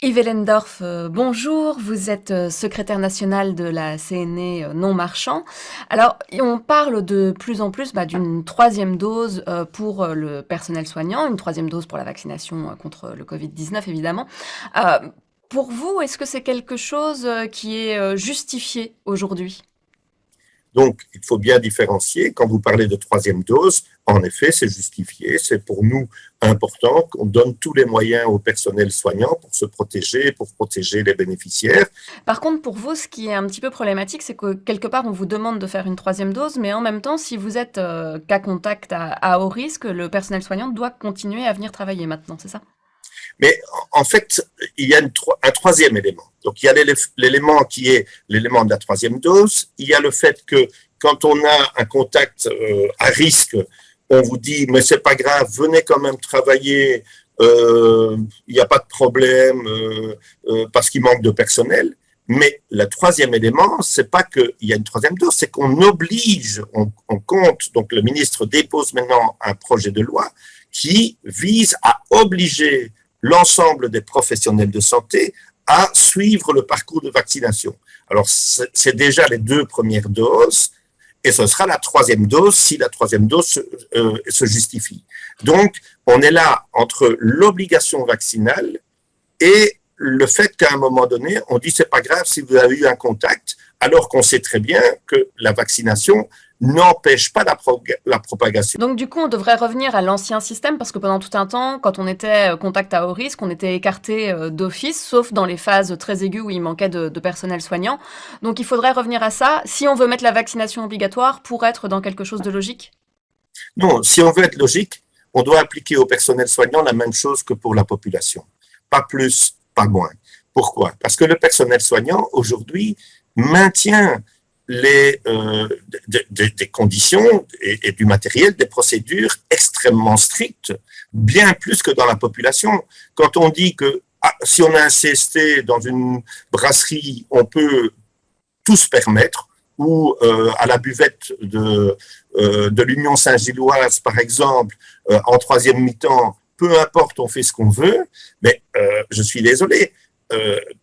Yves Ellendorf, bonjour. Vous êtes secrétaire national de la CNE non marchand. Alors, on parle de plus en plus d'une troisième dose pour le personnel soignant, une troisième dose pour la vaccination contre le Covid-19, évidemment. Euh, pour vous, est-ce que c'est quelque chose qui est justifié aujourd'hui? Donc, il faut bien différencier. Quand vous parlez de troisième dose, en effet, c'est justifié. C'est pour nous important qu'on donne tous les moyens au personnel soignant pour se protéger, pour protéger les bénéficiaires. Par contre, pour vous, ce qui est un petit peu problématique, c'est que quelque part, on vous demande de faire une troisième dose, mais en même temps, si vous êtes cas contact à haut risque, le personnel soignant doit continuer à venir travailler maintenant, c'est ça? Mais en fait, il y a un troisième élément. Donc, il y a l'élément qui est l'élément de la troisième dose. Il y a le fait que quand on a un contact à risque, on vous dit, mais c'est pas grave, venez quand même travailler, il n'y a pas de problème parce qu'il manque de personnel. Mais le troisième élément, c'est pas qu'il y a une troisième dose, c'est qu'on oblige, on compte, donc le ministre dépose maintenant un projet de loi qui vise à obliger l'ensemble des professionnels de santé à suivre le parcours de vaccination. Alors, c'est déjà les 2 premières doses, et ce sera la troisième dose si la troisième dose se justifie. Donc, on est là entre l'obligation vaccinale et le fait qu'à un moment donné, on dit c'est pas grave si vous avez eu un contact, alors qu'on sait très bien que la vaccination n'empêche pas la propagation. Donc du coup, on devrait revenir à l'ancien système parce que pendant tout un temps, quand on était contact à haut risque, on était écarté d'office, sauf dans les phases très aiguës où il manquait de personnel soignant. Donc il faudrait revenir à ça si on veut mettre la vaccination obligatoire pour être dans quelque chose de logique. Non, si on veut être logique, on doit appliquer au personnel soignant la même chose que pour la population. Pas plus, pas moins. Pourquoi? Parce que le personnel soignant, aujourd'hui, maintient des conditions et du matériel, des procédures extrêmement strictes, bien plus que dans la population. Quand on dit que si on a un CST dans une brasserie, on peut tout se permettre, ou à la buvette de l'Union Saint-Gilloise, par exemple, en troisième mi-temps, peu importe, on fait ce qu'on veut, mais je suis désolé.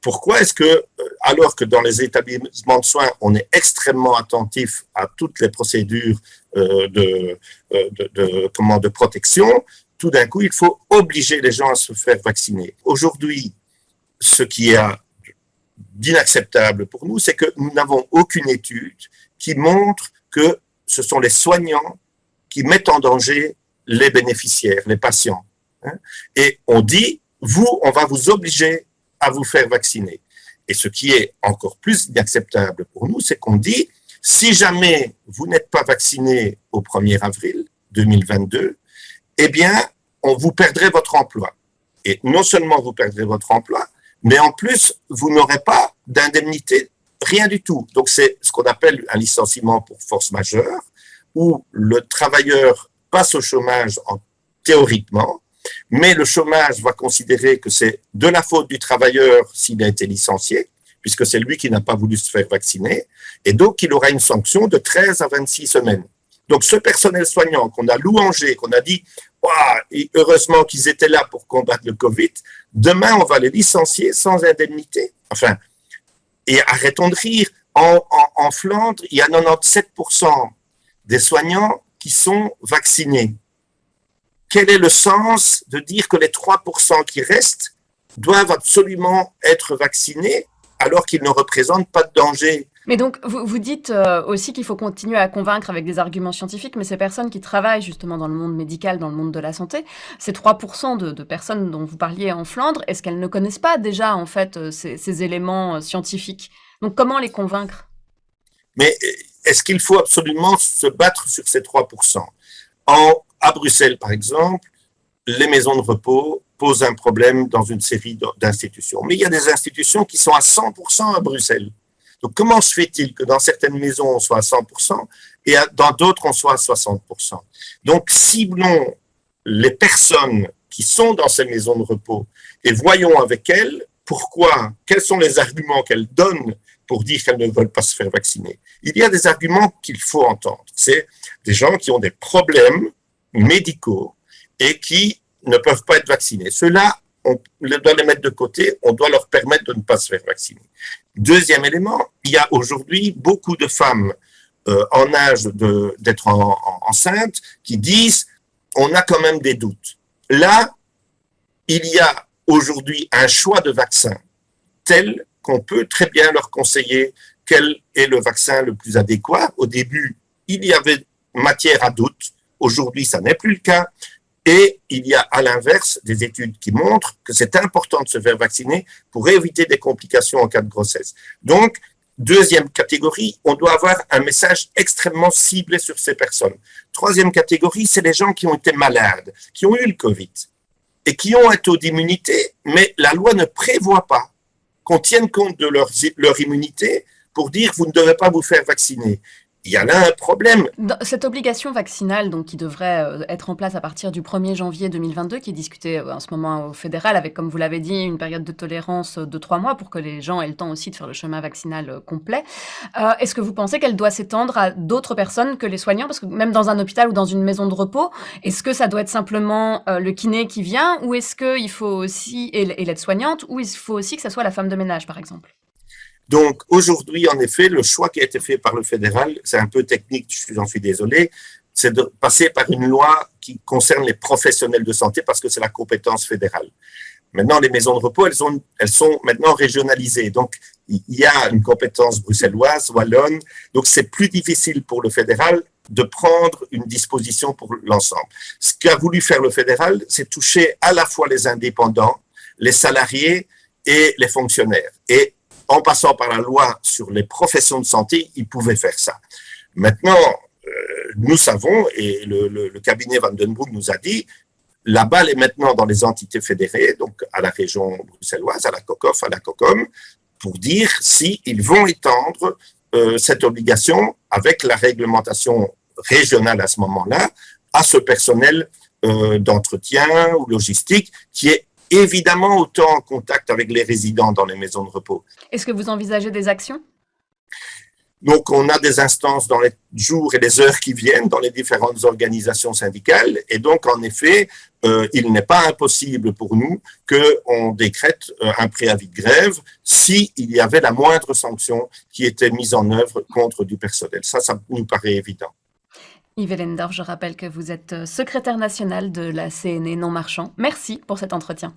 Pourquoi est-ce que, alors que dans les établissements de soins, on est extrêmement attentif à toutes les procédures de protection, tout d'un coup, il faut obliger les gens à se faire vacciner. Aujourd'hui, ce qui est d'inacceptable pour nous, c'est que nous n'avons aucune étude qui montre que ce sont les soignants qui mettent en danger les bénéficiaires, les patients. Et on dit, vous, on va vous obliger à vous faire vacciner. Et ce qui est encore plus inacceptable pour nous, c'est qu'on dit, si jamais vous n'êtes pas vacciné au 1er avril 2022, eh bien, vous perdrez votre emploi. Et non seulement vous perdrez votre emploi, mais en plus, vous n'aurez pas d'indemnité, rien du tout. Donc, c'est ce qu'on appelle un licenciement pour force majeure, où le travailleur passe au chômage théoriquement, mais le chômage va considérer que c'est de la faute du travailleur s'il a été licencié, puisque c'est lui qui n'a pas voulu se faire vacciner, et donc il aura une sanction de 13 à 26 semaines. Donc, ce personnel soignant qu'on a louangé, qu'on a dit heureusement qu'ils étaient là pour combattre le Covid, demain, on va les licencier sans indemnité. Enfin, et arrêtons de rire. En Flandre, il y a 97% des soignants qui sont vaccinés. Quel est le sens de dire que les 3% qui restent doivent absolument être vaccinés alors qu'ils ne représentent pas de danger? Mais donc, vous dites aussi qu'il faut continuer à convaincre avec des arguments scientifiques, mais ces personnes qui travaillent justement dans le monde médical, dans le monde de la santé, ces 3% de personnes dont vous parliez en Flandre, est-ce qu'elles ne connaissent pas déjà en fait ces éléments scientifiques? Donc comment les convaincre? Mais est-ce qu'il faut absolument se battre sur ces 3%? À Bruxelles, par exemple, les maisons de repos posent un problème dans une série d'institutions. Mais il y a des institutions qui sont à 100% à Bruxelles. Donc, comment se fait-il que dans certaines maisons, on soit à 100% et dans d'autres, on soit à 60%? Donc, ciblons les personnes qui sont dans ces maisons de repos et voyons avec elles pourquoi, quels sont les arguments qu'elles donnent pour dire qu'elles ne veulent pas se faire vacciner. Il y a des arguments qu'il faut entendre. C'est des gens qui ont des problèmes médicaux et qui ne peuvent pas être vaccinés. Ceux-là, on doit les mettre de côté, on doit leur permettre de ne pas se faire vacciner. Deuxième élément, il y a aujourd'hui beaucoup de femmes en âge d'être enceintes qui disent on a quand même des doutes. Là, il y a aujourd'hui un choix de vaccin tel qu'on peut très bien leur conseiller quel est le vaccin le plus adéquat. Au début, il y avait matière à doute. Aujourd'hui, ça n'est plus le cas. Et il y a à l'inverse des études qui montrent que c'est important de se faire vacciner pour éviter des complications en cas de grossesse. Donc, deuxième catégorie, on doit avoir un message extrêmement ciblé sur ces personnes. Troisième catégorie, c'est les gens qui ont été malades, qui ont eu le Covid et qui ont un taux d'immunité, mais la loi ne prévoit pas qu'on tienne compte de leur immunité pour dire vous ne devez pas vous faire vacciner. Il y a là un problème. Cette obligation vaccinale, donc, qui devrait être en place à partir du 1er janvier 2022, qui est discutée en ce moment au fédéral, avec, comme vous l'avez dit, une période de tolérance de 3 mois pour que les gens aient le temps aussi de faire le chemin vaccinal complet. Est-ce que vous pensez qu'elle doit s'étendre à d'autres personnes que les soignants? Parce que même dans un hôpital ou dans une maison de repos, est-ce que ça doit être simplement le kiné qui vient, ou est-ce qu'il faut aussi, et l'aide-soignante, ou il faut aussi que ça soit la femme de ménage, par exemple? Donc aujourd'hui, en effet, le choix qui a été fait par le fédéral, c'est un peu technique, j'en suis désolé, c'est de passer par une loi qui concerne les professionnels de santé parce que c'est la compétence fédérale. Maintenant, les maisons de repos, elles sont maintenant régionalisées. Donc, il y a une compétence bruxelloise, wallonne. Donc, c'est plus difficile pour le fédéral de prendre une disposition pour l'ensemble. Ce qu'a voulu faire le fédéral, c'est toucher à la fois les indépendants, les salariés et les fonctionnaires. Et en passant par la loi sur les professions de santé, ils pouvaient faire ça. Maintenant, nous savons, et le cabinet Van den Broek nous a dit, la balle est maintenant dans les entités fédérées, donc à la région bruxelloise, à la COCOF, à la COCOM, pour dire s'ils vont étendre cette obligation avec la réglementation régionale à ce moment-là, à ce personnel d'entretien ou logistique qui est évidemment autant en contact avec les résidents dans les maisons de repos. Est-ce que vous envisagez des actions? Donc, on a des instances dans les jours et les heures qui viennent dans les différentes organisations syndicales. Et donc, en effet, il n'est pas impossible pour nous qu'on décrète un préavis de grève s'il y avait la moindre sanction qui était mise en œuvre contre du personnel. Ça nous paraît évident. Yves Ellendorf, je rappelle que vous êtes secrétaire national de la CNE Non Marchand. Merci pour cet entretien.